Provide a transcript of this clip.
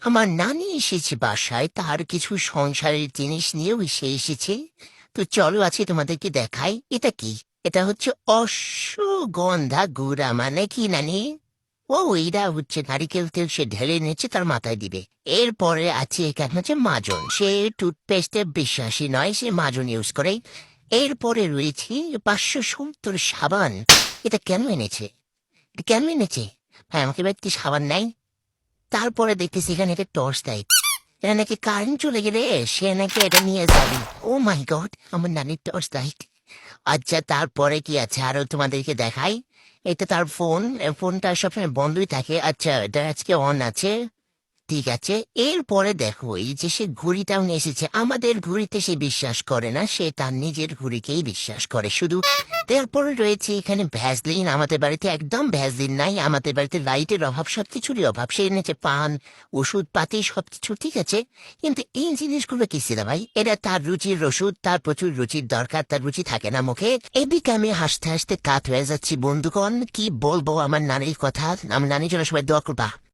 আমার নানি এসেছে বাসায়, তার কিছু সংসারের জিনিস নিয়েও সে এসেছে। তো চলো আজকে তোমাদেরকে দেখাই এটা কি। এটা হচ্ছে অশ্বগন্ধা গুড়া, মানে কি নানি? ও, এইটা হচ্ছে নারিকেল তেল সে ঢেলে নিচ্ছে, তার মাথায় দিবে। এরপরে আছে এখানে হচ্ছে মাজন, সে টুথপেস্টে বিশ্বাসী নয়, সে মাজন ইউজ করে। এরপরে রয়েছে 570 সাবান। এটা কেন এনেছে? এটা কেন এনেছে? হ্যাঁ, আমাকে ব্যক্তি সাবান নাই। তারপরে দেখতেছি এখানে একটা টর্চ লাইট। এটা নাকি কারেন্ট চলে গেলে সে নাকি এটা নিয়ে যাবে। ও মাই গড, আমার নানির টর্চ লাইট। আচ্ছা, তারপরে কি আছে আরো তোমাদেরকে দেখাই। এটা তার ফোন। ফোনটা সবসময় বন্ধই থাকে। আচ্ছা, এটা আজকে অন আছে। ঠিক আছে। এরপরে দেখো এই যে সে ঘুড়িটাও নিয়ে এসেছে। আমাদের ঘুড়িতে সে বিশ্বাস করে না, সে তার নিজের ঘুড়িকেই বিশ্বাস করে শুধু। তারপরে রয়েছে এখানে ভ্যাসলিন। আমাদের বাড়িতে একদম ভ্যাসলিন নাই, আমাদের বাড়িতে লাইটের অভাব, সবকিছুরই অভাব। সে এনেছে পান, ওষুধ পাতি সবকিছু ঠিক আছে। কিন্তু এই জিনিসগুলো কি ছিল ভাই? এটা তার রুচির ওষুধ, তার প্রচুর রুচির দরকার, তার রুচি থাকে না মুখে। এদিকে আমি হাসতে হাসতে কাত হয়ে যাচ্ছি। বন্ধুগণ, কি বলবো আমার নানির কথা। আমার নানির জন্য সবাই দোয়া করবা।